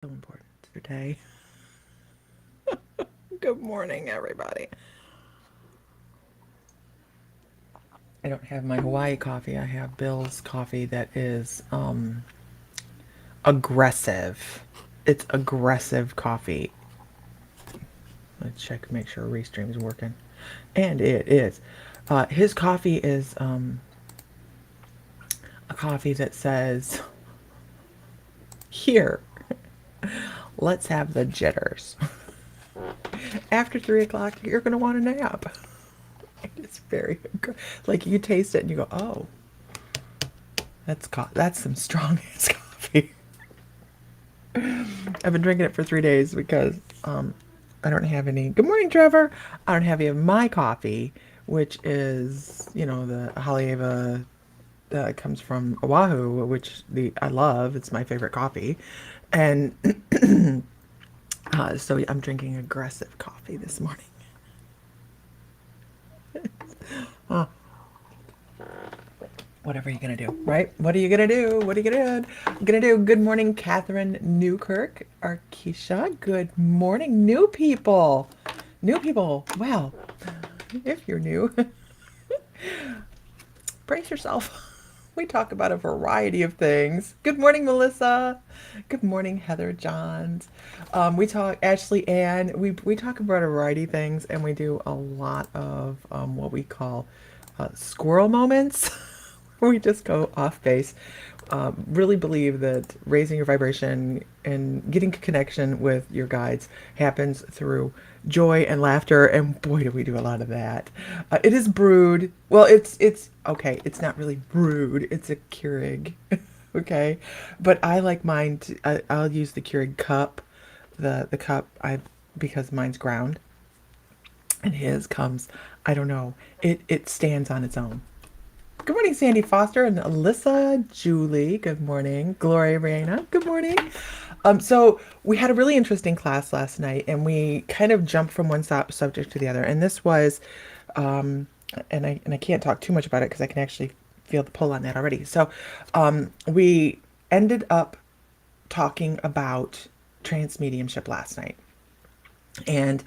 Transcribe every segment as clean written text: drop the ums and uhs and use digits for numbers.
So important today. Good morning, everybody. I don't have my Hawaii coffee. I have Bill's coffee that is aggressive. It's aggressive coffee. Let's check, make sure Restream is working. And it is. His coffee is a coffee that says, here, let's have the jitters. After 3 o'clock, you're going to want a nap. It's very, like you taste it and you go, oh, that's some strong ass coffee. I've been drinking it for 3 days because I don't have any. Good morning, Trevor. I don't have any of my coffee, which is the Haleiwa that comes from Oahu, which I love. It's my favorite coffee, and so I'm drinking aggressive coffee this morning. Whatever you're gonna do, right? What are you gonna do? What are you gonna do? Good morning, Catherine Newkirk, Arkisha. Good morning, new people. New people. Well, if you're new, brace yourself. We talk about a variety of things. Good morning, Melissa. Good morning, Heather Johns. We talk Ashley Ann. We talk about a variety of things, and we do a lot of what we call squirrel moments. We just go off base. Really believe that raising your vibration and getting connection with your guides happens through joy and laughter, and boy, do we do a lot of that. It is brewed. Well, it's okay. It's not really brewed. It's a Keurig, okay. But I like mine. I'll use the Keurig cup, the cup because mine's ground, and his comes. I don't know. It stands on its own. Good morning, Sandy Foster and Alyssa, Julie. Good morning, Gloria Reina. Good morning. So we had a really interesting class last night, and we kind of jumped from one subject to the other. And this was, and I can't talk too much about it because I can actually feel the pull on that already. So, we ended up talking about trance mediumship last night, and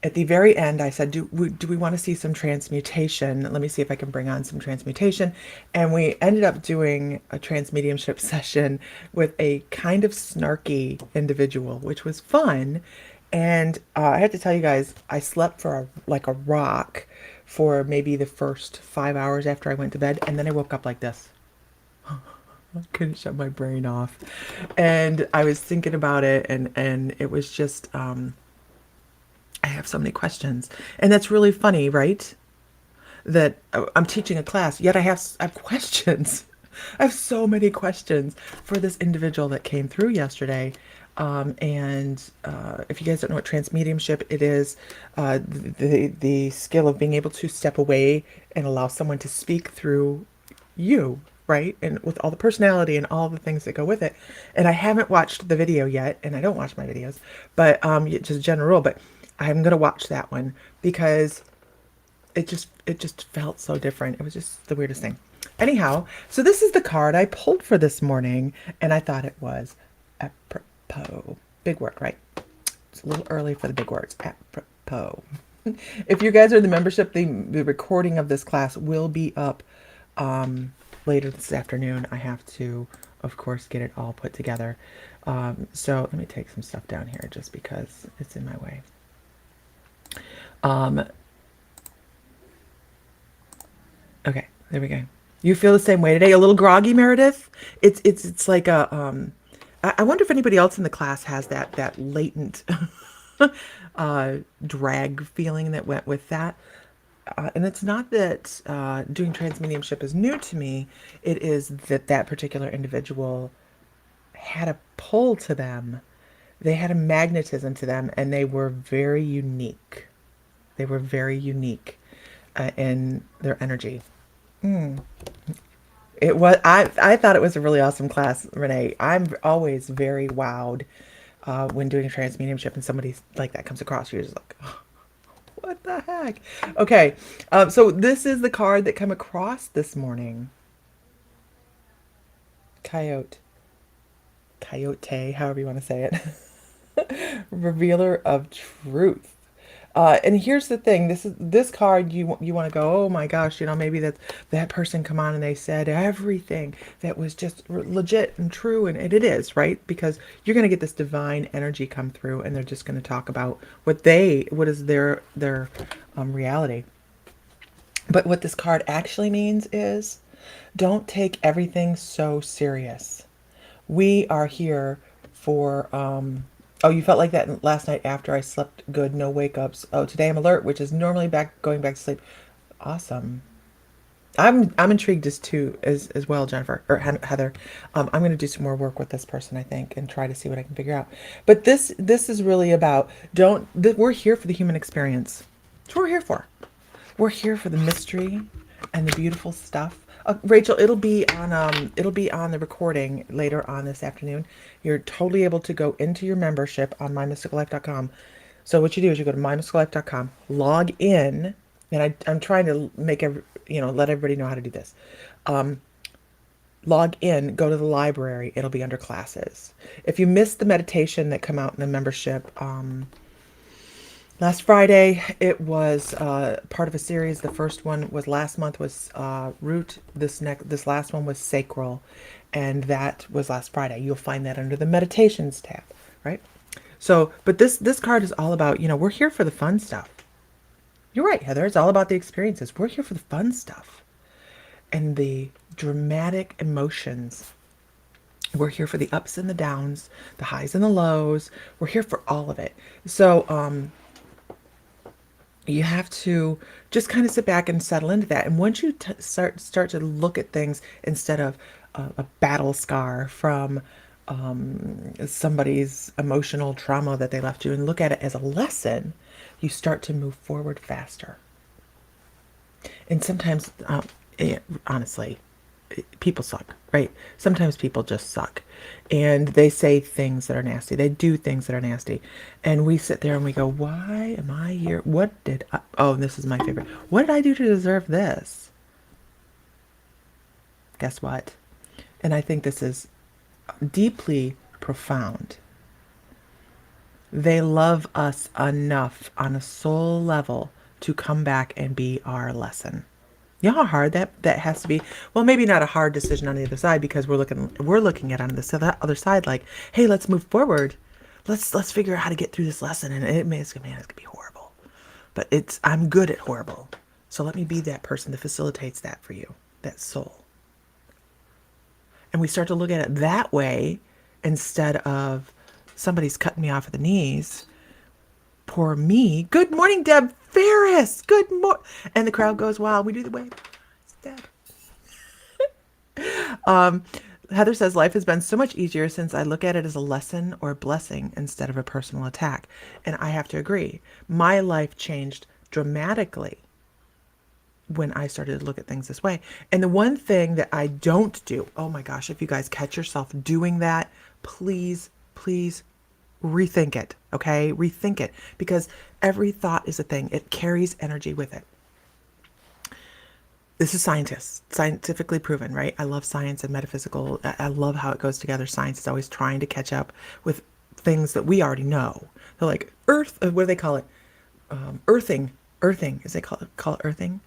at the very end, I said, do we want to see some transmutation? Let me see if I can bring on some transmutation. And we ended up doing a transmediumship session with a kind of snarky individual, which was fun. And I have to tell you guys, I slept like a rock for maybe the first 5 hours after I went to bed. And then I woke up like this. I couldn't shut my brain off. And I was thinking about it, and it was just... I have so many questions. And that's really funny, right? That I'm teaching a class, yet I have questions. I have so many questions for this individual that came through yesterday. And if you guys don't know what trance mediumship it is, the skill of being able to step away and allow someone to speak through you, right? And with all the personality and all the things that go with it. And I haven't watched the video yet, and I don't watch my videos, but just general rule. But I'm gonna watch that one because it just felt so different. It was just the weirdest thing. Anyhow, so this is the card I pulled for this morning, and I thought it was apropos. Big word, right? It's a little early for the big words. Apropos. If you guys are in the membership, the recording of this class will be up later this afternoon. I have to, of course, get it all put together. So let me take some stuff down here just because it's in my way. Okay, there we go. You feel the same way today? A little groggy, Meredith? It's like a I wonder if anybody else in the class has that latent drag feeling that went with that. And it's not that doing trance mediumship is new to me. It is that particular individual had a pull to them. They had a magnetism to them, and they were very unique. They were very unique in their energy. It was. I thought it was a really awesome class, Renee. I'm always very wowed when doing trance mediumship, and somebody like that comes across. You're just like, oh, what the heck? Okay, so this is the card that came across this morning. Coyote. coyote, however you want to say it. Revealer of truth. And here's the thing: this card. You want to go, oh my gosh, maybe that person come on and they said everything that was just legit and true, and it is, right? Because you're going to get this divine energy come through, and they're just going to talk about what is their reality. But what this card actually means is, don't take everything so serious. We are here for, oh, you felt like that last night after I slept good, no wake ups. Oh, today I'm alert, which is normally going back to sleep. Awesome. I'm intrigued as well, Jennifer or Heather. I'm going to do some more work with this person, I think, and try to see what I can figure out. But this is really about, we're here for the human experience. That's what we're here for. We're here for the mystery and the beautiful stuff. Rachel, it'll be on the recording later on this afternoon. You're totally able to go into your membership on mymysticallife.com. So what you do is you go to mymysticallife.com, log in, and I'm trying to let everybody know how to do this. Log in, go to the library. It'll be under classes. If you missed the meditation that come out in the membership, last Friday, it was part of a series. The first one was last month was root. This last one was sacral, and that was last Friday. You'll find that under the meditations tab, right? So, but this card is all about, we're here for the fun stuff. You're right, Heather. It's all about the experiences. We're here for the fun stuff and the dramatic emotions. We're here for the ups and the downs, the highs and the lows. We're here for all of it. So, you have to just kind of sit back and settle into that. And once you start to look at things instead of a battle scar from somebody's emotional trauma that they left you, and look at it as a lesson, you start to move forward faster. And sometimes, honestly, people suck, right? Sometimes people just suck. And they say things that are nasty. They do things that are nasty. And we sit there and we go, why am I here? Oh, this is my favorite. What did I do to deserve this? Guess what? And I think this is deeply profound. They love us enough on a soul level to come back and be our lesson. You know how hard that has to be? Well, maybe not a hard decision on the other side, because we're looking at on the other side like, hey, let's move forward. Let's figure out how to get through this lesson. And it's gonna be horrible. But I'm good at horrible. So let me be that person that facilitates that for you, that soul. And we start to look at it that way instead of somebody's cutting me off at the knees. Poor me. Good morning, Deb Ferris. Good morning. And the crowd goes wild. We do the wave. It's Deb. Heather says, life has been so much easier since I look at it as a lesson or a blessing instead of a personal attack. And I have to agree. My life changed dramatically when I started to look at things this way. And the one thing that I don't do, oh my gosh, if you guys catch yourself doing that, please, please rethink it. Okay? Rethink it, because every thought is a thing. It carries energy with it. This is scientifically proven, right? I love science and metaphysical. I love how it goes together. Science is always trying to catch up with things that we already know. They're like what do they call it? Earthing. Is they call it earthing?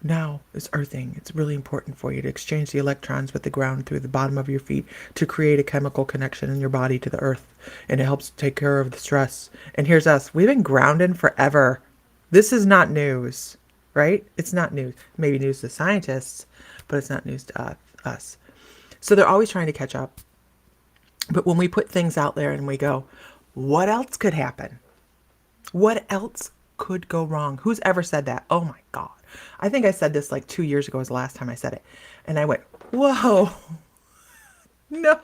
Now it's earthing. It's really important for you to exchange the electrons with the ground through the bottom of your feet to create a chemical connection in your body to the earth. And it helps take care of the stress. And here's us. We've been grounded forever. This is not news, right? It's not news. Maybe news to scientists, but it's not news to us. So they're always trying to catch up. But when we put things out there and we go, what else could happen? What else could go wrong? Who's ever said that? Oh my God. I think I said this like 2 years ago was the last time I said it. And I went, whoa, no,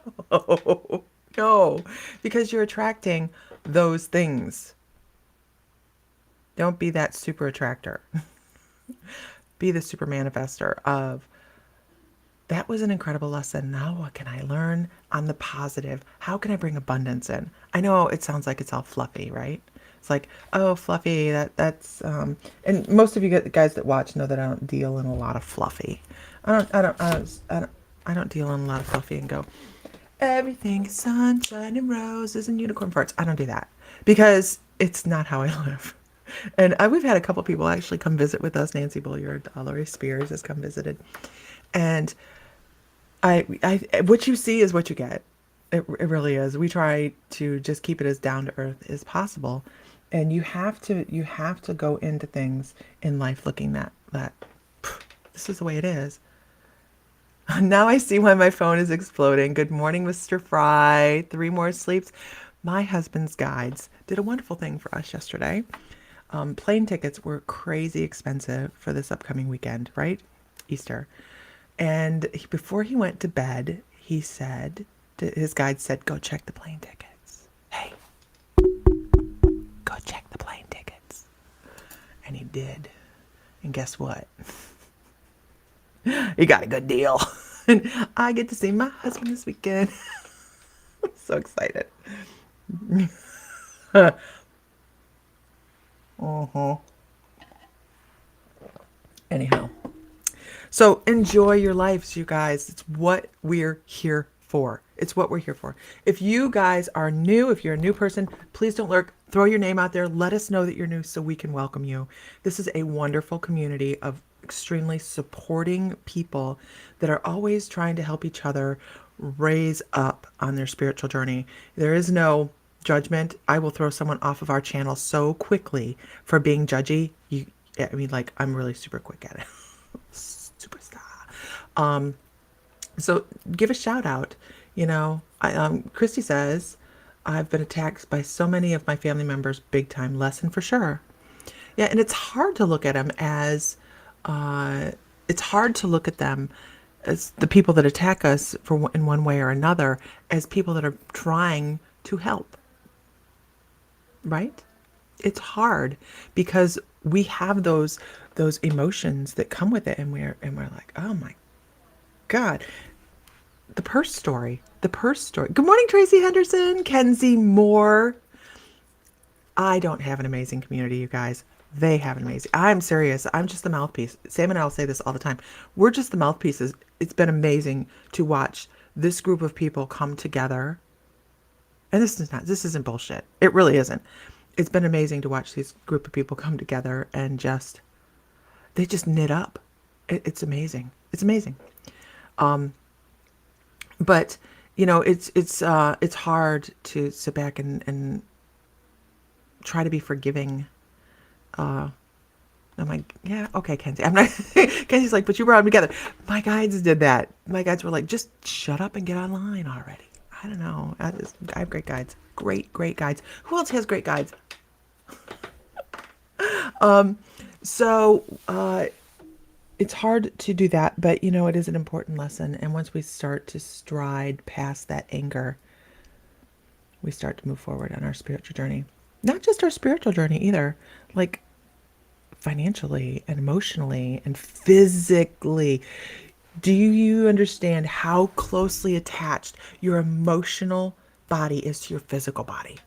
no, because you're attracting those things. Don't be that super attractor. Be the super manifester of, that was an incredible lesson. Now what can I learn on the positive? How can I bring abundance in? I know it sounds like it's all fluffy, right? It's like, oh, fluffy, that's and most of you guys that watch know that I don't deal in a lot of fluffy. I don't deal in a lot of fluffy and go. Everything is sunshine and roses and unicorn farts. I don't do that because it's not how I live. And we've had a couple people actually come visit with us. Nancy Bulliard, Laurie Spears has come visited, and what you see is what you get. It really is. We try to just keep it as down to earth as possible, and you have to go into things in life looking that this is the way it is. Now I see why my phone is exploding. Good morning, Mr. Fry. 3 more sleeps. My husband's guides did a wonderful thing for us yesterday. Plane tickets were crazy expensive for this upcoming weekend, right? Easter. And before he went to bed, his guide said, go check the plane tickets. Hey, go check the plane tickets. And he did. And guess what? He got a good deal. And I get to see my husband this weekend. I'm so excited. Uh-huh. Anyhow. So enjoy your lives, you guys. It's what we're here for. It's what we're here for. If you guys are new, if you're a new person, please don't lurk. Throw your name out there. Let us know that you're new so we can welcome you. This is a wonderful community of extremely supporting people that are always trying to help each other raise up on their spiritual journey. There is no judgment. I will throw someone off of our channel so quickly for being judgy. Like I'm really super quick at it. Superstar. So give a shout out. Christy says, I've been attacked by so many of my family members, big time lesson for sure. Yeah, and it's hard to look at them as, it's hard to look at them as the people that attack us in one way or another as people that are trying to help, right? It's hard because we have those emotions that come with it, and we're like, oh my God. The purse story. Good morning, Tracy Henderson, Kenzie Moore. I don't have an amazing community, you guys. They have an amazing. I'm serious. I'm just the mouthpiece. Sam and I'll say this all the time. We're just the mouthpieces. It's been amazing to watch this group of people come together. And this isn't bullshit. It really isn't. It's been amazing to watch this group of people come together and they just knit up. It's amazing. It's amazing. But it's hard to sit back and try to be forgiving. I'm like, yeah, okay, Kenzie. I'm not. Kenzie's like, but you brought them together. My guides did that. My guides were like, just shut up and get online already. I don't know. I have great guides. Great guides. Who else has great guides? So it's hard to do that, but it is an important lesson. And once we start to stride past that anger, we start to move forward on our spiritual journey. Not just our spiritual journey either, like financially and emotionally and physically. Do you understand how closely attached your emotional body is to your physical body?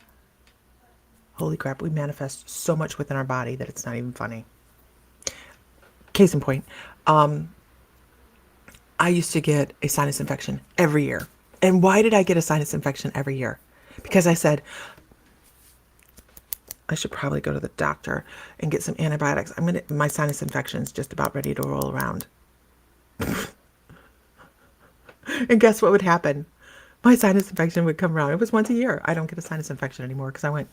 Holy crap, we manifest so much within our body that it's not even funny. Case in point, I used to get a sinus infection every year. And why did I get a sinus infection every year? Because I said, I should probably go to the doctor and get some antibiotics. My sinus infection is just about ready to roll around. And guess what would happen? My sinus infection would come around. It was once a year. I don't get a sinus infection anymore because I went,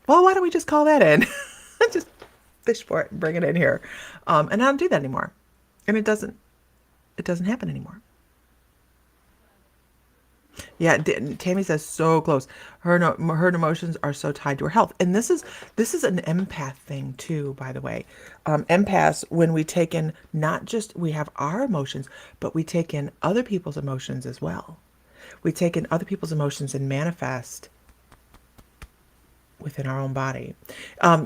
well, why don't we just call that in? Just fish for it and bring it in here. And I don't do that anymore. And it doesn't happen anymore. Yeah, Tammy says so close. Her emotions are so tied to her health, and this is an empath thing too, by the way. Empaths, when we take in not just we have our emotions, but we take in other people's emotions as well. We take in other people's emotions and manifest within our own body.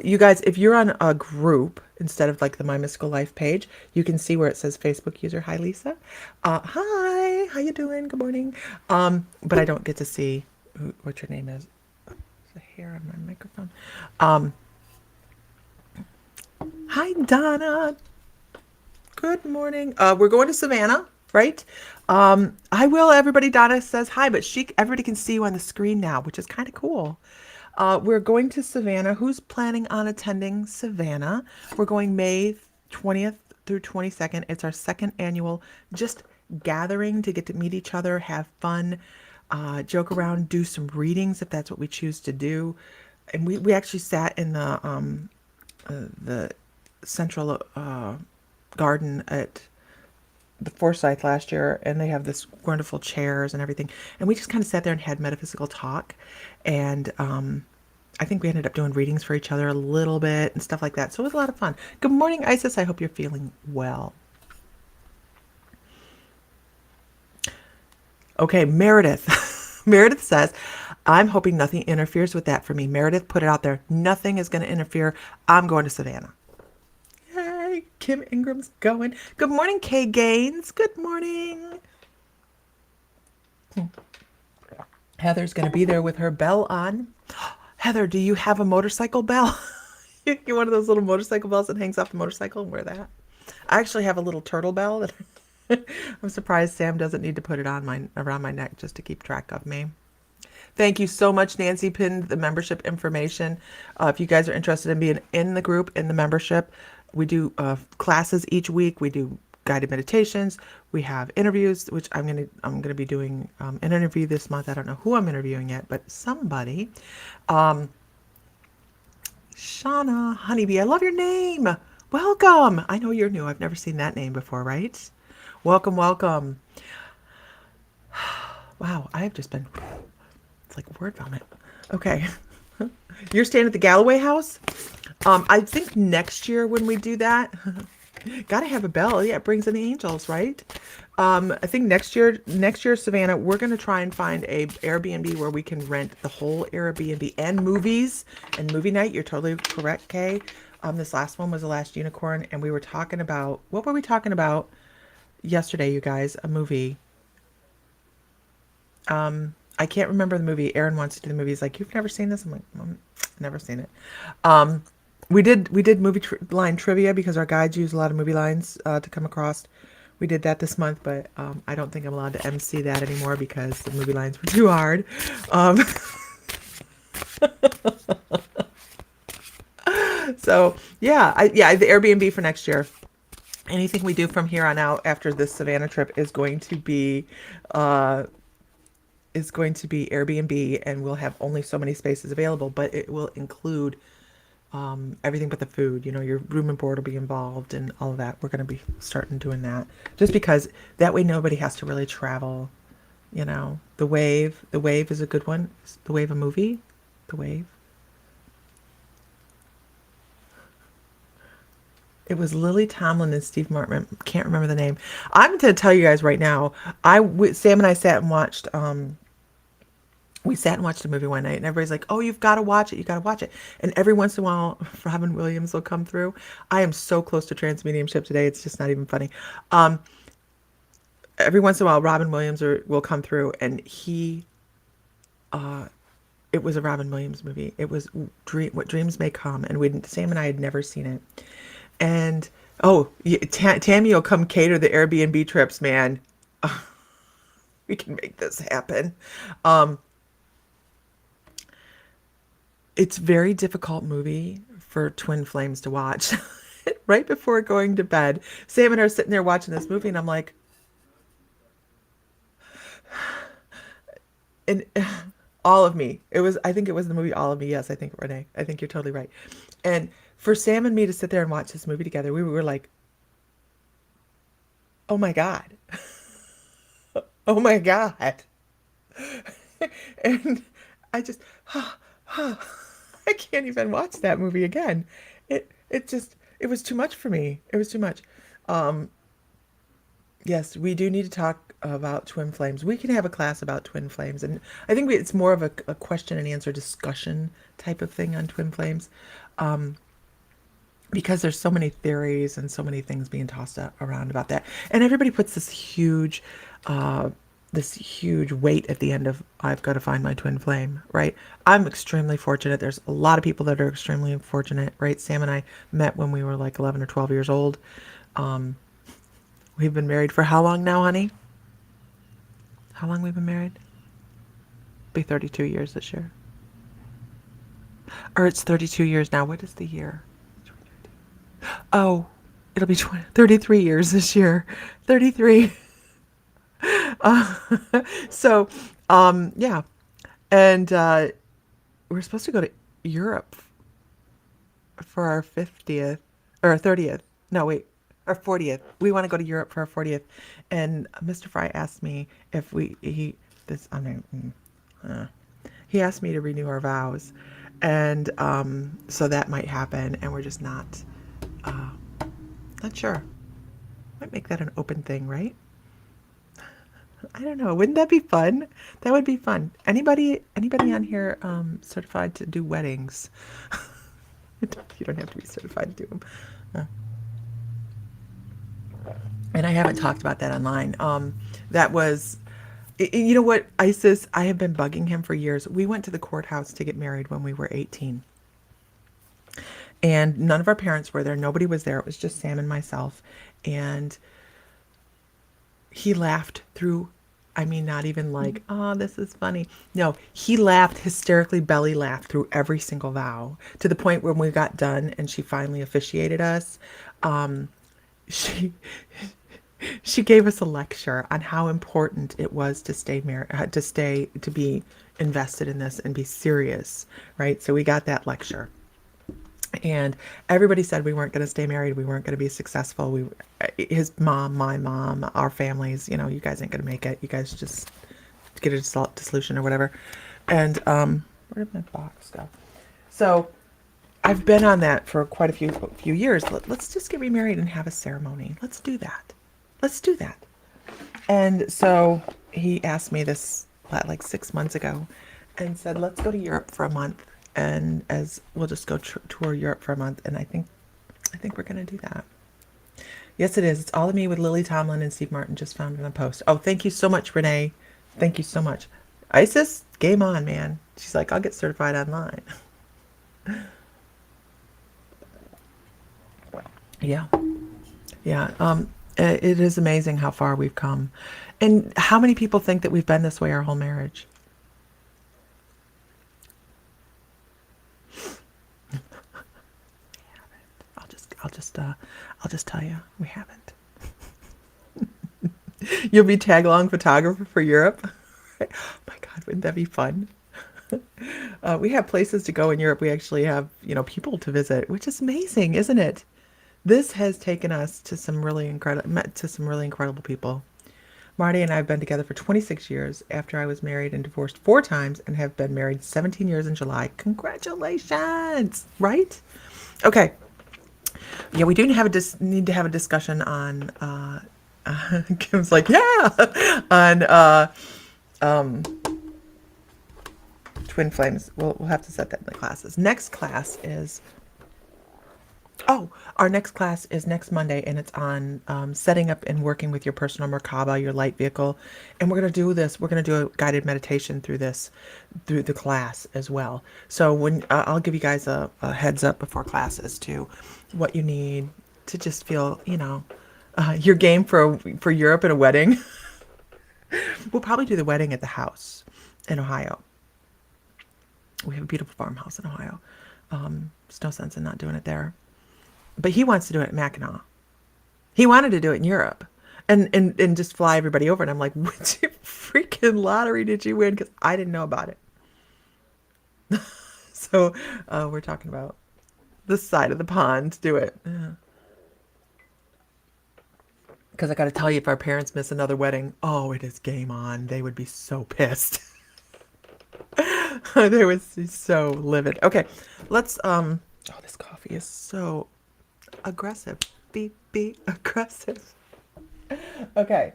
You guys, if you're on a group instead of like the My Mystical Life page, you can see where it says Facebook user. Hi, Lisa. Hi, how you doing? Good morning. But I don't get to see what your name is. There's a hair on my microphone. Hi, Donna. Good morning. We're going to Savannah right? I will. Everybody, Donna says hi, but everybody can see you on the screen now, which is kind of cool. We're going to Savannah. Who's planning on attending Savannah? We're going May 20th through 22nd. It's our second annual just gathering to get to meet each other, have fun, joke around, do some readings if that's what we choose to do. And we actually sat in the central garden at the Forsyth last year, and they have this wonderful chairs and everything. And we just kind of sat there and had metaphysical talk. And I think we ended up doing readings for each other a little bit and stuff like that. So it was a lot of fun. Good morning, Isis. I hope you're feeling well. Okay, Meredith. Meredith says, I'm hoping nothing interferes with that for me. Meredith put it out there. Nothing is going to interfere. I'm going to Savannah. Yay, Kim Ingram's going. Good morning, Kay Gaines. Good morning. Heather's going to be there with her bell on. Heather, do you have a motorcycle bell? You're one of those little motorcycle bells that hangs off the motorcycle and wear that. I actually have a little turtle bell that I'm surprised Sam doesn't need to put it on around my neck just to keep track of me. Thank you so much. Nancy pinned the membership information. If you guys are interested in being in the group, in the membership, we do classes each week. We do guided meditations. We have interviews, which I'm gonna be doing an interview this month. I don't know who I'm interviewing yet, but somebody. Shauna Honeybee, I love your name. Welcome. I know you're new. I've never seen that name before, right? Welcome, welcome. Wow, I've just been, it's like word vomit. Okay. You're staying at the Galloway house? I think next year when we do that, gotta have a bell. Yeah, it brings in the angels, right? I think next year, Savannah, we're gonna try and find a Airbnb where we can rent the whole Airbnb and movies and movie night. You're totally correct, Kay. This last one was The Last Unicorn, and we were talking about, what were we talking about yesterday, you guys? A movie. I can't remember the movie. Aaron wants to do the movie. He's like, you've never seen this? I'm like, never seen it. We did movie line trivia because our guides use a lot of movie lines to come across. We did that this month, but I don't think I'm allowed to MC that anymore because the movie lines were too hard. So yeah, the Airbnb for next year. Anything we do from here on out after this Savannah trip is going to be Airbnb, and we'll have only so many spaces available, but it will include everything but the food. You know, your room and board will be involved and all of that. We're going to be starting doing that just because that way nobody has to really travel. You know, The Wave is a good one. The Wave, a movie. The Wave. It was Lily Tomlin and Steve Martin. Can't remember the name. I'm going to tell you guys right now. Sam and I sat and watched. We sat and watched a movie one night, and everybody's like, "Oh, you've got to watch it. You got to watch it." And every once in a while, Robin Williams will come through. I am so close to trans mediumship today; it's just not even funny. Every once in a while, Robin Williams will come through, and it was a Robin Williams movie. It was What Dreams May Come, and Sam and I had never seen it. And Tammy will come cater the Airbnb trips, man. We can make this happen. It's a very difficult movie for twin flames to watch. Right before going to bed, Sam and I are sitting there watching this movie, and I'm like, and All of Me. I think it was the movie All of Me. Yes, I think, Renee. I think you're totally right. And for Sam and me to sit there and watch this movie together, we were like, oh my God. Oh my God. And I just, I can't even watch that movie again. It was too much for me. It was too much. Yes, we do need to talk about twin flames. We can have a class about twin flames, and I think it's more of a question and answer discussion type of thing on twin flames, because there's so many theories and so many things being tossed around about that, and everybody puts this huge weight at the end of I've got to find my twin flame, right? I'm extremely fortunate. There's a lot of people that are extremely fortunate, right? Sam and I met when we were like 11 or 12 years old. We've been married for how long now, honey? How long we've been married? Be 32 years this year. Or it's 32 years now. What is the year? Oh, it'll be 33 years this year. 33. Uh, so, yeah. And we're supposed to go to Europe for our 50th or our 30th. No, wait, our 40th. We want to go to Europe for our 40th. And Mr. Fry asked me if he asked me to renew our vows. And so that might happen. And we're just not sure. Might make that an open thing, right? I don't know. Wouldn't that be fun? That would be fun. Anybody on here certified to do weddings? You don't have to be certified to do them. And I haven't talked about that online. That was, you know what, Isis, I have been bugging him for years. We went to the courthouse to get married when we were 18. And none of our parents were there. Nobody was there. It was just Sam and myself. And he laughed through, I mean, not even like, oh, this is funny. No, he laughed, hysterically belly laughed through every single vow to the point when we got done and she finally officiated us. She she gave us a lecture on how important it was to stay married, to be invested in this and be serious, right? So we got that lecture. And everybody said we weren't going to stay married. We weren't going to be successful. His mom, my mom, our families, you guys ain't going to make it. You guys just get a dissolution or whatever. And where did my box go? So I've been on that for quite a few years. Let's just get remarried and have a ceremony. Let's do that. Let's do that. And so he asked me this like 6 months ago and said, let's go to Europe for a month. And as we'll just go tour Europe for a month. And I think we're going to do that. Yes, it is. It's All of Me with Lily Tomlin and Steve Martin. Just found it in a post. Oh, thank you so much, Renee. Thank you so much. Isis, game on, man. She's like, I'll get certified online. Yeah. Yeah. It is amazing how far we've come. And how many people think that we've been this way our whole marriage? I'll just tell you, we haven't. You'll be tag along photographer for Europe. Oh my God, wouldn't that be fun? We have places to go in Europe. We actually have, people to visit, which is amazing, isn't it? This has taken us to some really incredible people. Marty and I have been together for 26 years after I was married and divorced 4 times and have been married 17 years in July. Congratulations, right? Okay. Yeah, we do need to have a discussion on, Kim's like, yeah, on twin flames. We'll have to set that in the classes. Next class is, our next class is next Monday, and it's on setting up and working with your personal Merkaba, your light vehicle. And we're going to do this. We're going to do a guided meditation through the class as well. So when I'll give you guys a heads up before class as to what you need to just feel, your game for Europe and a wedding. We'll probably do the wedding at the house in Ohio. We have a beautiful farmhouse in Ohio. There's no sense in not doing it there. But he wants to do it at Mackinac. He wanted to do it in Europe and just fly everybody over. And I'm like, which freaking lottery did you win? Because I didn't know about it. So we're talking about this side of the pond to do it. Because I got to tell you, if our parents miss another wedding, oh, it is game on. They would be so pissed. They would be so livid. Okay, let's, oh, this coffee is so aggressive. Be aggressive. Okay,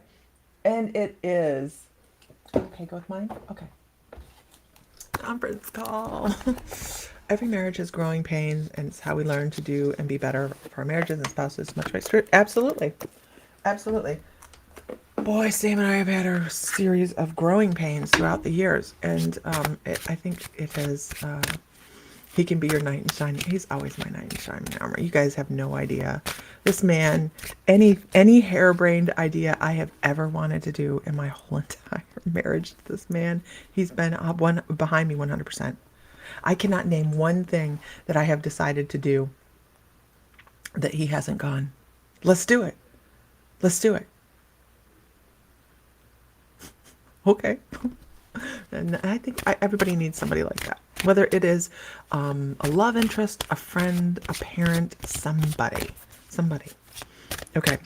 and it is, okay, go with mine? Okay. Conference call. Every marriage has growing pains, and it's how we learn to do and be better for our marriages and spouses. Much right. Absolutely. Absolutely. Boy, Sam and I have had a series of growing pains throughout the years, and I think it has He can be your knight in shining. He's always my knight in shining armor. You guys have no idea. This man, any harebrained idea I have ever wanted to do in my whole entire marriage to this man, he's been one behind me 100%. I cannot name one thing that I have decided to do that he hasn't gone, let's do it. Let's do it. Okay. And I think everybody needs somebody like that. Whether it is a love interest, a friend, a parent, somebody. Somebody. Okay.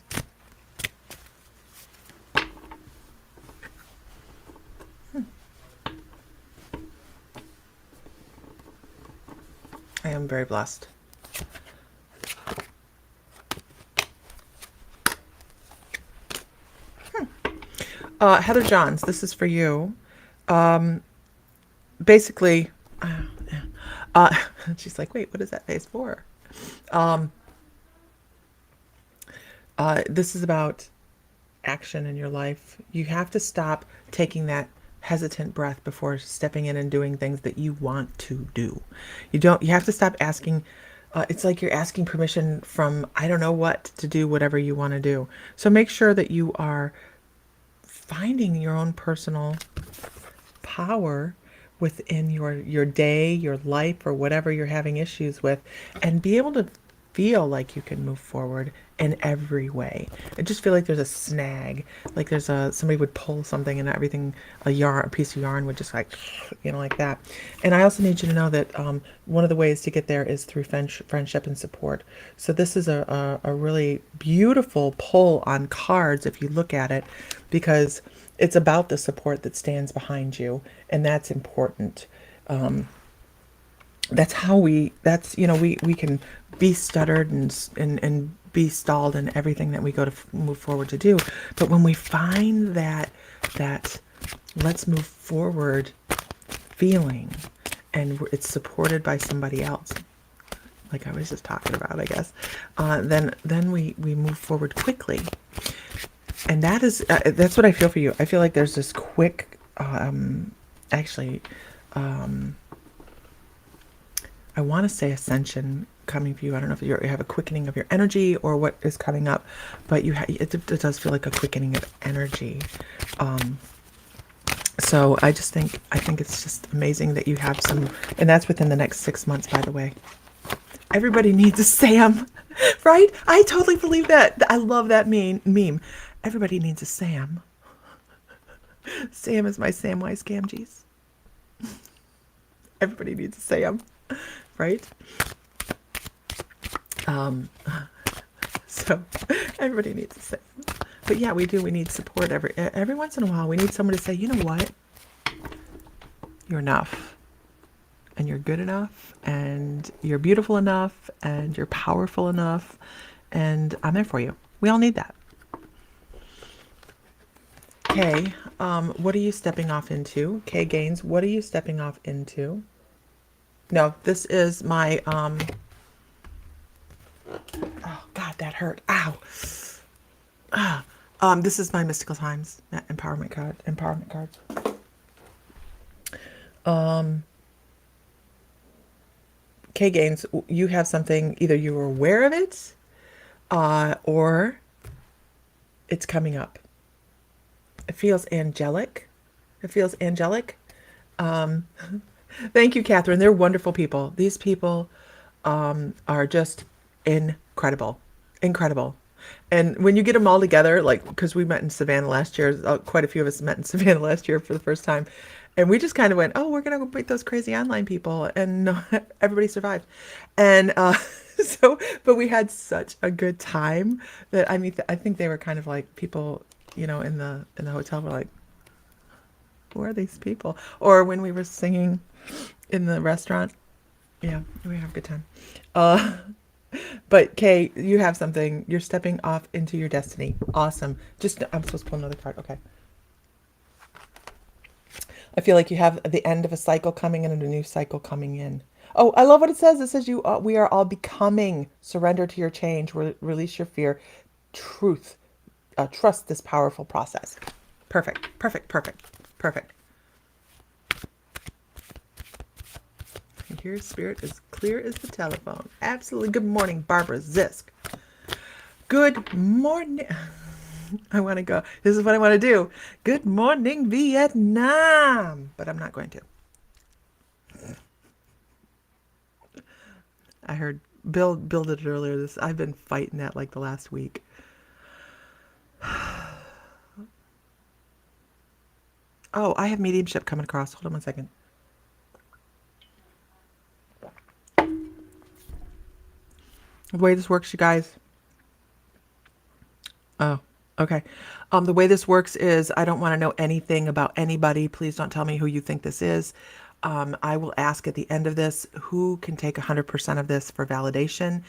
I am very blessed. Heather Johns, this is for you. Basically, she's like, wait, what is that face for? This is about action in your life. You have to stop taking that hesitant breath before stepping in and doing things that you want to do. You have to stop asking. It's like you're asking permission from I don't know what to do whatever you want to do. So make sure that you are finding your own personal power within your day, your life, or whatever you're having issues with, and be able to feel like you can move forward in every way. I just feel like there's a snag, like there's somebody would pull something and everything, a piece of yarn would just like, like that. And I also need you to know that one of the ways to get there is through friendship and support. So this is a really beautiful pull on cards if you look at it, because it's about the support that stands behind you, and that's important. That's how we can be stuttered and be stalled in everything that we go to move forward to do. But when we find that let's move forward feeling, and it's supported by somebody else, like I was just talking about, I guess, then we move forward quickly. And that's what I feel for you. I feel like there's this quick, actually, I want to say ascension coming for you. I don't know if you have a quickening of your energy or what is coming up, but it does feel like a quickening of energy. So I think it's just amazing that you have some, and that's within the next 6 months, by the way. Everybody needs a Sam, right? I totally believe that. I love that meme. Everybody needs a Sam. Sam is my Samwise Gamgees. Everybody needs a Sam, right? So everybody needs a Sam. But yeah, we do. We need support every once in a while. We need someone to say, you know what? You're enough. And you're good enough. And you're beautiful enough. And you're powerful enough. And I'm there for you. We all need that. Okay, what are you stepping off into? Kay Gaines, what are you stepping off into? No, this is my, oh God, that hurt. Ow. This is my Mystical Times empowerment card. Kay Gaines, you have something, either you were aware of it, or it's coming up. It feels angelic. Thank you, Catherine. They're wonderful people. These people are just incredible. And when you get them all together, like, because we met in Savannah last year, quite a few of us met in Savannah last year for the first time. And we just kind of went, oh, we're going to go beat those crazy online people. And everybody survived. And but we had such a good time that, I mean, I think they were kind of like people, in the hotel were like, who are these people? Or when we were singing in the restaurant. Yeah, we have a good time. But Kay, you have something. You're stepping off into your destiny. Awesome. I'm supposed to pull another card. Okay. I feel like you have the end of a cycle coming in and a new cycle coming in. Oh, I love what it says. It says we are all becoming. Surrender to your change. Release your fear. Truth. Trust this powerful process. Perfect. Thank hear spirit as clear as the telephone. Absolutely. Good morning, Barbara Zisk. Good morning. I want to go. This is what I want to do. Good morning, Vietnam. But I'm not going to. I heard Bill did it earlier. I've been fighting that like the last week. Oh, I have mediumship coming across. Hold on 1 second. The way this works, you guys. Oh, okay. The way this works is I don't want to know anything about anybody. Please don't tell me who you think this is. I will ask at the end of this who can take 100% of this for validation.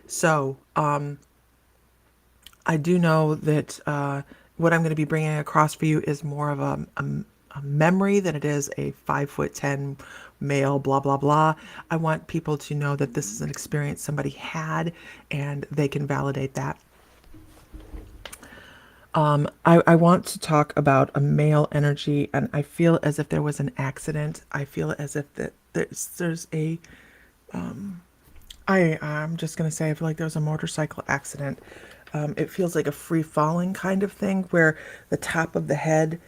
So I do know that what I'm going to be bringing across for you is more of a memory than it is a 5'10" male, blah, blah, blah. I want people to know that this is an experience somebody had and they can validate that. I want to talk about a male energy, and I feel as if there was an accident. I feel as if that there's a I'm just gonna say I feel like there was a motorcycle accident. It feels like a free falling kind of thing where the top of the head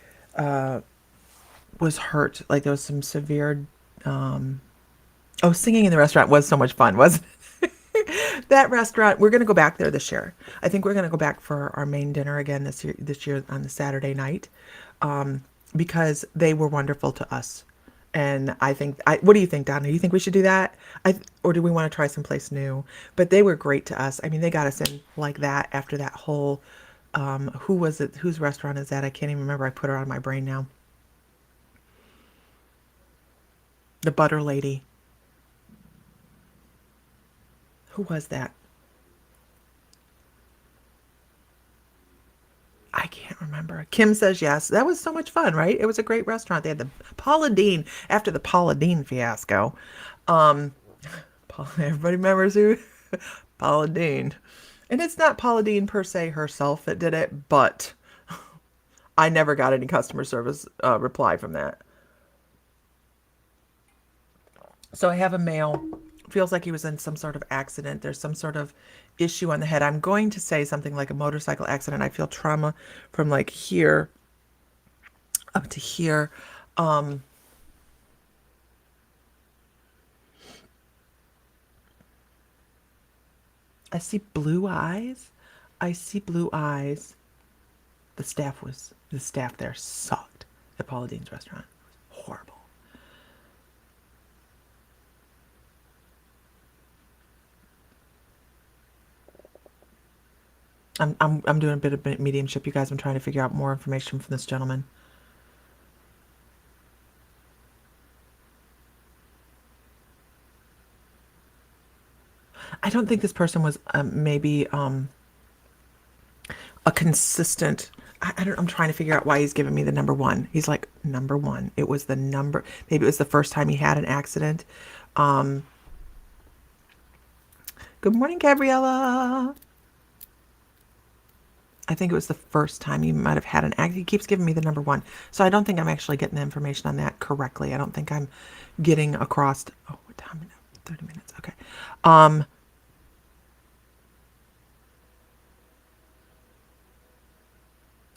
was hurt. Like there was some severe. Oh, singing in the restaurant was so much fun, wasn't it? That restaurant, we're going to go back there this year. I think we're going to go back for our main dinner again this year on the Saturday night, because they were wonderful to us. And I think, what do you think, Donna? Do you think we should do that? Or do we want to try someplace new? But they were great to us. I mean, they got us in like that after that whole, who was it? Whose restaurant is that? I can't even remember. I put her on my brain now. The butter lady. Who was that? I can't remember. Kim says yes. That was so much fun, right? It was a great restaurant. They had the Paula Deen after the Paula Deen fiasco. Everybody remembers who Paula Deen. And it's not Paula Deen per se herself that did it, but I never got any customer service reply from that. So I have a male. Feels like he was in some sort of accident. There's some sort of issue on the head. I'm going to say something like a motorcycle accident. I feel trauma from like here up to here. I see blue eyes. I see blue eyes. The staff there sucked at Paula Deen's restaurant. It was horrible. I'm doing a bit of mediumship, you guys. I'm trying to figure out more information from this gentleman. I don't think this person was maybe a consistent. I'm trying to figure out why he's giving me the number one. He's like number one. It was the number. Maybe it was the first time he had an accident. Good morning, Gabriella. I think it was the first time he might have had an act. He keeps giving me the number one. So I don't think I'm actually getting the information on that correctly. I don't think I'm getting across. Oh, what time? 30 minutes. Okay.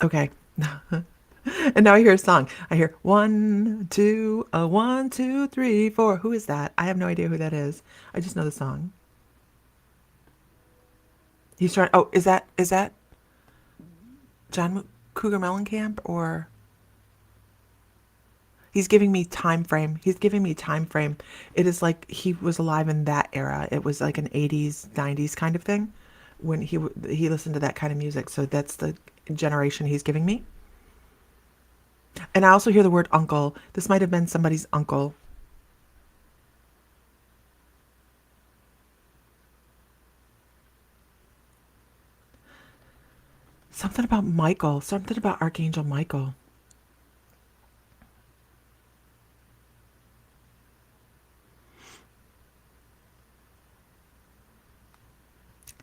Okay. And now I hear a song. I hear 1, 2, 1, 2, 3, 4. Who is that? I have no idea who that is. I just know the song. He's trying. Oh, is that John Cougar Mellencamp, or he's giving me time frame. He's giving me time frame. It is like he was alive in that era. It was like an 80s, 90s kind of thing when he listened to that kind of music. So that's the generation he's giving me. And I also hear the word uncle. This might have been somebody's uncle. Something about Michael. Something about Archangel Michael.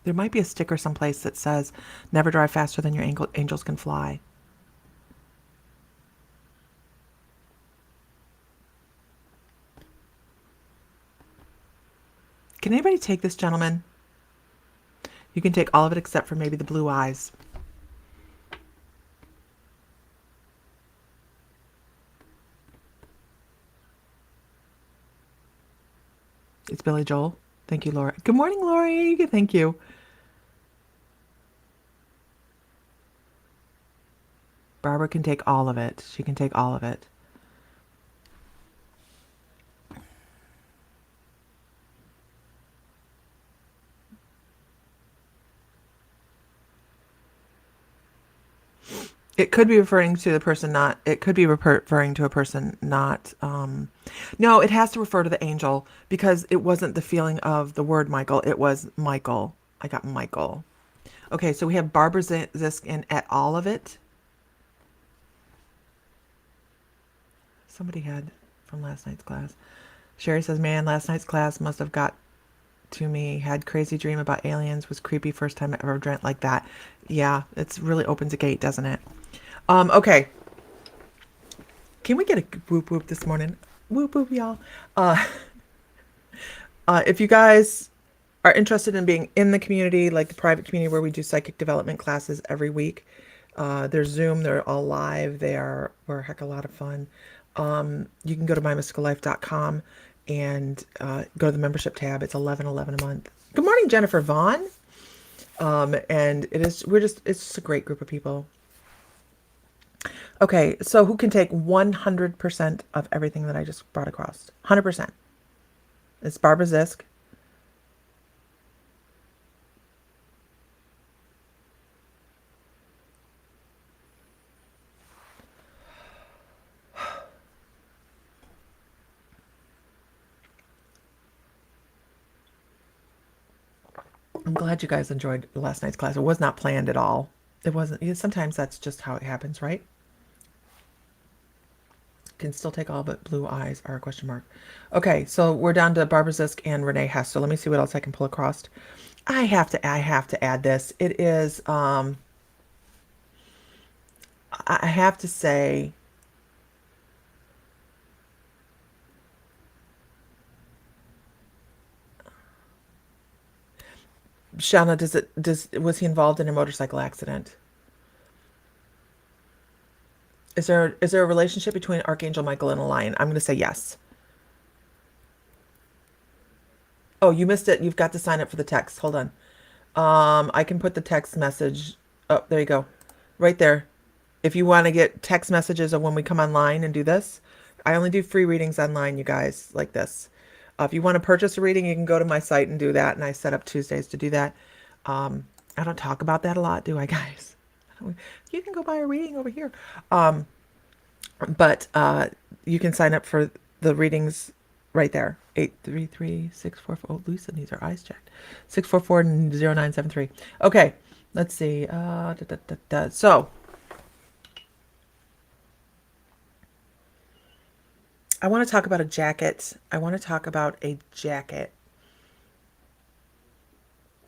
There might be a sticker someplace that says, never drive faster than your angels can fly. Can anybody take this, gentleman? You can take all of it except for maybe the blue eyes. It's Billy Joel. Thank you, Laura. Good morning, Lori. Thank you. Barbara can take all of it. She can take all of it. It could be referring to the person not, it could be referring to a person not, no, it has to refer to the angel because it wasn't the feeling of the word Michael. It was Michael. I got Michael. Okay, so we have Barbara Zisk in at all of it. Somebody had from last night's class. Sherry says, man, last night's class must have got to me. Had crazy dream about aliens. Was creepy first time I ever dreamt like that. Yeah, it's really opens a gate, doesn't it? Okay. Can we get a whoop whoop this morning? Whoop whoop, y'all. If you guys are interested in being in the community, like the private community where we do psychic development classes every week, they're Zoom, they're all live, we're a heck of a lot of fun. You can go to mymysticallife.com and go to the membership tab. It's $11.11 a month. Good morning, Jennifer Vaughn. And it's just a great group of people. Okay, so who can take 100% of everything that I just brought across? 100%. It's Barbara Zisk. I'm glad you guys enjoyed last night's class. It was not planned at all. It wasn't. Sometimes that's just how it happens, right? Can still take all but blue eyes are a question mark. Okay, so we're down to Barbara Zisk and Renee Hess. So let me see what else I can pull across. I have to add this. It is I have to say Shauna, was he involved in a motorcycle accident? Is there a relationship between Archangel Michael and a lion? I'm going to say yes. Oh, you missed it. You've got to sign up for the text. Hold on. I can put the text message. Oh, there you go. Right there. If you want to get text messages of when we come online and do this, I only do free readings online, you guys, like this. If you want to purchase a reading, you can go to my site and do that. And I set up Tuesdays to do that. I don't talk about that a lot, do I, guys? You can go buy a reading over here. But you can sign up for the readings right there. 833-644. Oh, Lisa needs her eyes checked. 644-0973. Okay, let's see. So I want to talk about a jacket.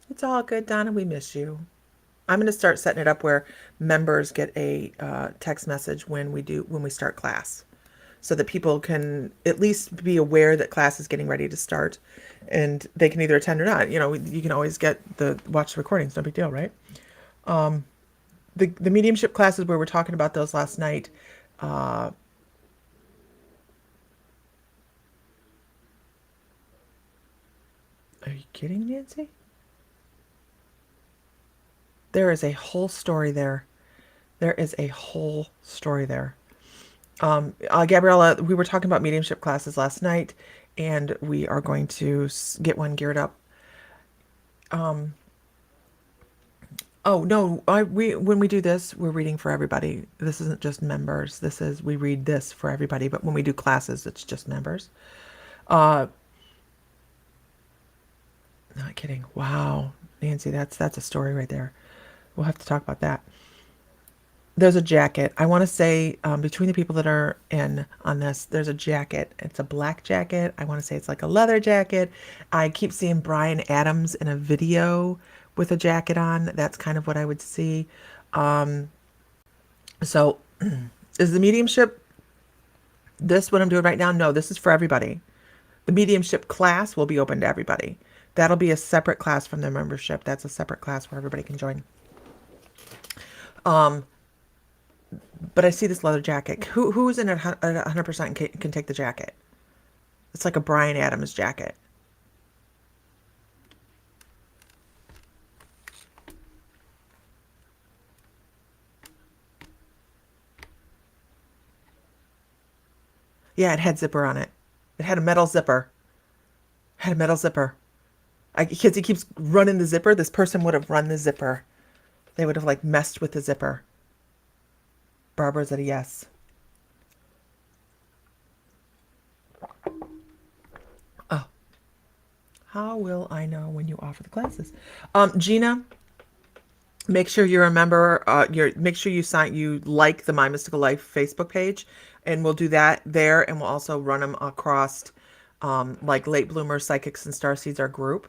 It's all good, Donna. We miss you. I'm going to start setting it up where members get a text message when we start class, so that people can at least be aware that class is getting ready to start, and they can either attend or not. You know, you can always watch the recordings. No big deal, right? The mediumship classes where we're talking about those last night. Are you kidding, Nancy? There is a whole story there. Gabriella, we were talking about mediumship classes last night, and we are going to get one geared up. Oh no, when we do this, we're reading for everybody. This isn't just members. We read this for everybody. But when we do classes, it's just members. Not kidding. Wow, Nancy, that's a story right there. We'll have to talk about that. There's a jacket. I want to say between the people that are in on this, there's a jacket. It's a black jacket. I want to say it's like a leather jacket. I keep seeing Bryan Adams in a video with a jacket on. That's kind of what I would see. So is the mediumship this what I'm doing right now? No, this is for everybody. The mediumship class will be open to everybody. That'll be a separate class from their membership. That's a separate class where everybody can join. But I see this leather jacket. Who's in it 100% can take the jacket? It's like a Bryan Adams jacket. Yeah, it had zipper on it. It had a metal zipper. It had a metal zipper. Because he keeps running the zipper. This person would have run the zipper. They would have like messed with the zipper. Barbara's at a yes. Oh, how will I know when you offer the classes? Gina, make sure you remember. Make sure you like the My Mystical Life Facebook page, and we'll do that there, and we'll also run them across, like Late Bloomers, Psychics, and Starseeds, our group.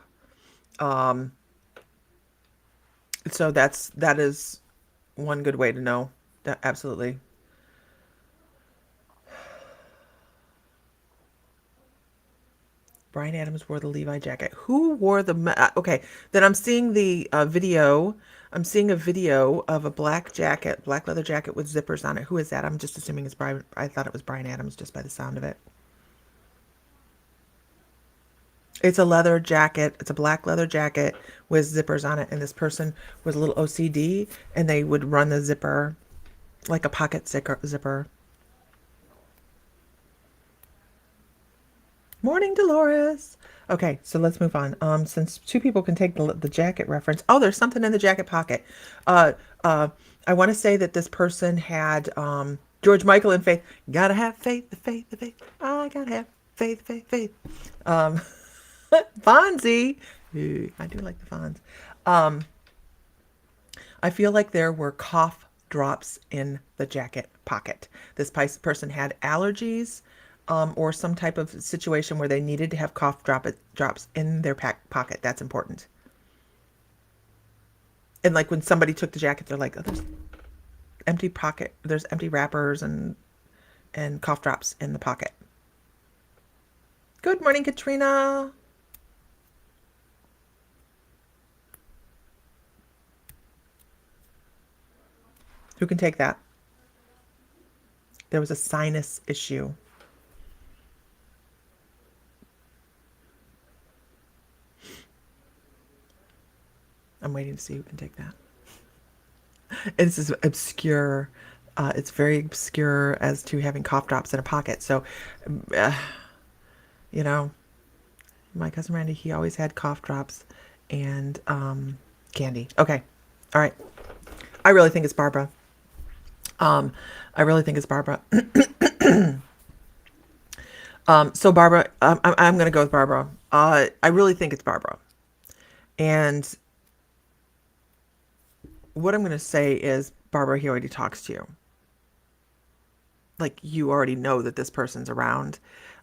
So that is one good way to know. That absolutely. Bryan Adams wore the Levi jacket. Who wore the? Okay, then I'm seeing the video. I'm seeing a video of a black jacket, black leather jacket with zippers on it. Who is that? I'm just assuming it's Bryan. I thought it was Bryan Adams just by the sound of it. It's a leather jacket. It's a black leather jacket with zippers on it. And this person was a little OCD, and they would run the zipper like a pocket zipper. Morning, Dolores. Okay, so let's move on. Since two people can take the jacket reference. Oh, there's something in the jacket pocket. Uh, uh, I want to say that this person had George Michael and Faith. Gotta have faith, the faith, the faith. I gotta have faith, faith, faith. Um, Fonzie. Ooh, I do like the Fonz. Um, I feel like there were cough drops in the jacket pocket. This person had allergies, or some type of situation where they needed to have drops in their pocket. That's important. And like when somebody took the jacket, they're like, oh, there's empty pocket. There's empty wrappers and cough drops in the pocket. Good morning, Katrina. Who can take that? There was a sinus issue. I'm waiting to see who can take that. And this is obscure. It's very obscure as to having cough drops in a pocket. So, uh, you know, my cousin Randy, he always had cough drops and candy. Okay. All right. I really think it's Barbara. I really think it's Barbara. So Barbara, I'm going to go with Barbara. I really think it's Barbara. And what I'm going to say is, Barbara, he already talks to you. Like, you already know that this person's around.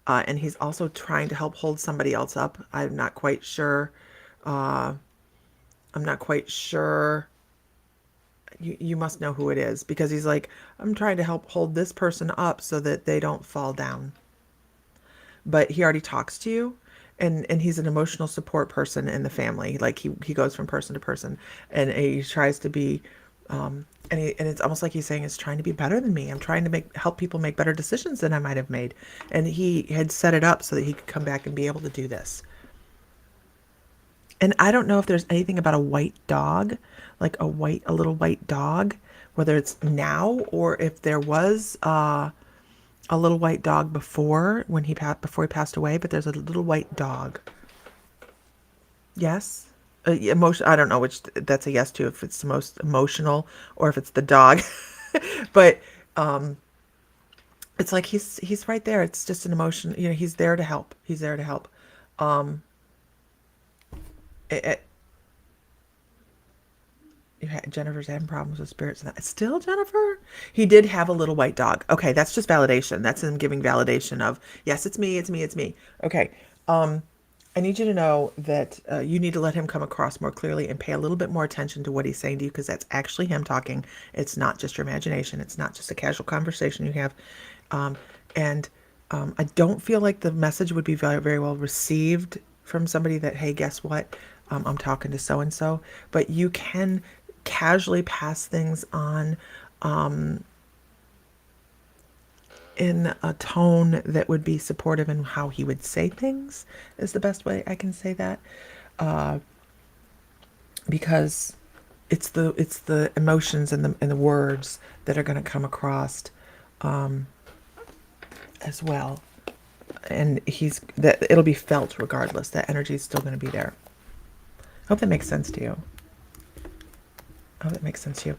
And he's also trying to help hold somebody else up. I'm not quite sure. I'm not quite sure. You must know who it is, because he's like, I'm trying to help hold this person up so that they don't fall down. But he already talks to you, and he's an emotional support person in the family. Like he goes from person to person, and he tries to be, and it's almost like he's saying, it's trying to be better than me. I'm trying to help people make better decisions than I might have made. And he had set it up so that he could come back and be able to do this. And I don't know if there's anything about a white dog, like a little white dog, whether it's now or if there was a little white dog before he passed away. But there's a little white dog. Yes, emotion. I don't know which that's a yes to, if it's the most emotional or if it's the dog. But it's like he's right there. It's just an emotion. You know, he's there to help. He's there to help. Um, it, Jennifer's having problems with spirits. Still, Jennifer? He did have a little white dog. Okay, that's just validation. That's him giving validation of, yes, it's me, it's me, it's me. Okay. I need you to know that you need to let him come across more clearly and pay a little bit more attention to what he's saying to you, because that's actually him talking. It's not just your imagination. It's not just a casual conversation you have. And I don't feel like the message would be very, very well received from somebody that, hey, guess what? I'm talking to so and so, but you can casually pass things on in a tone that would be supportive in how he would say things, is the best way I can say that. Because it's the emotions and the words that are going to come across as well, and he's that it'll be felt regardless. That energy is still going to be there. I hope that makes sense to you. I hope that makes sense to you.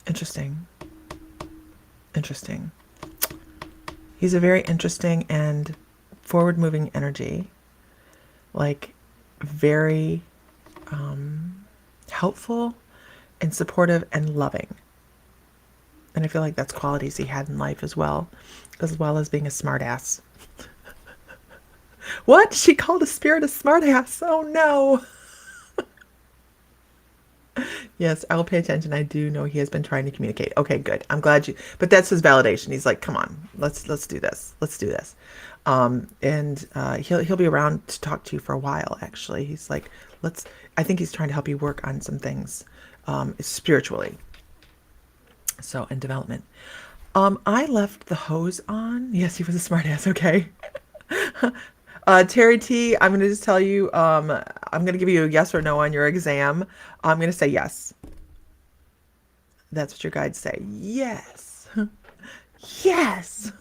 Interesting. Interesting. He's a very interesting and forward moving energy, like very helpful and supportive and loving. And I feel like that's qualities he had in life as well as being a smartass. What? She called a spirit a smartass. Oh no. Yes, I will pay attention. I do know he has been trying to communicate. Okay, good. I'm glad you. But that's his validation. He's like, come on, let's do this. Let's do this. And he'll be around to talk to you for a while. Actually, he's like, let's. I think he's trying to help you work on some things spiritually. So in development. I left the hose on. Yes, he was a smartass. Okay. Terry T, I'm going to just tell you, I'm going to give you a yes or no on your exam. I'm going to say yes. That's what your guides say. Yes. Yes.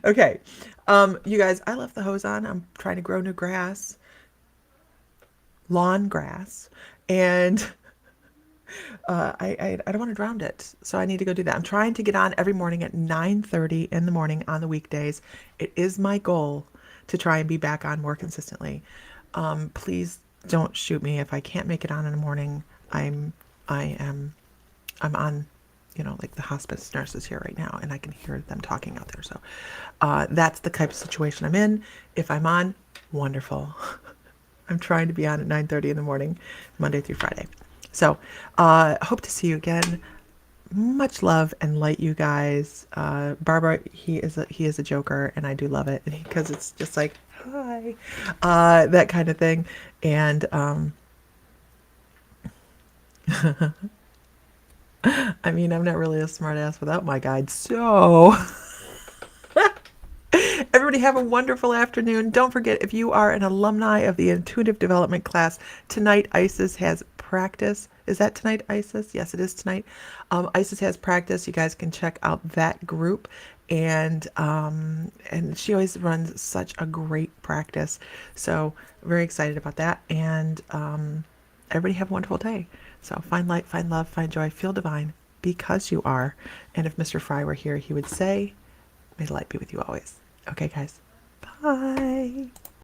Okay. You guys, I left the hose on. I'm trying to grow new grass, lawn grass, and I don't want to drown it, so I need to go do that. I'm trying to get on every morning at 9:30 in the morning on the weekdays. It is my goal to try and be back on more consistently. Please don't shoot me if I can't make it on in the morning. I'm on, like the hospice nurses here right now, and I can hear them talking out there. So that's the type of situation I'm in. If I'm on, wonderful. I'm trying to be on at 9:30 in the morning, Monday through Friday. So hope to see you again. Much love and light, you guys. Barbara, he is a joker, and I do love it because it's just like, hi, that kind of thing. And I mean, I'm not really a smart ass without my guide. So everybody have a wonderful afternoon. Don't forget, if you are an alumni of the Intuitive Development class, tonight Isis has practice. Is that tonight, Isis? Yes, it is tonight. Isis has practice. You guys can check out that group. And she always runs such a great practice. So very excited about that. And everybody have a wonderful day. So find light, find love, find joy, feel divine because you are. And if Mr. Fry were here, he would say, may the light be with you always. Okay, guys. Bye.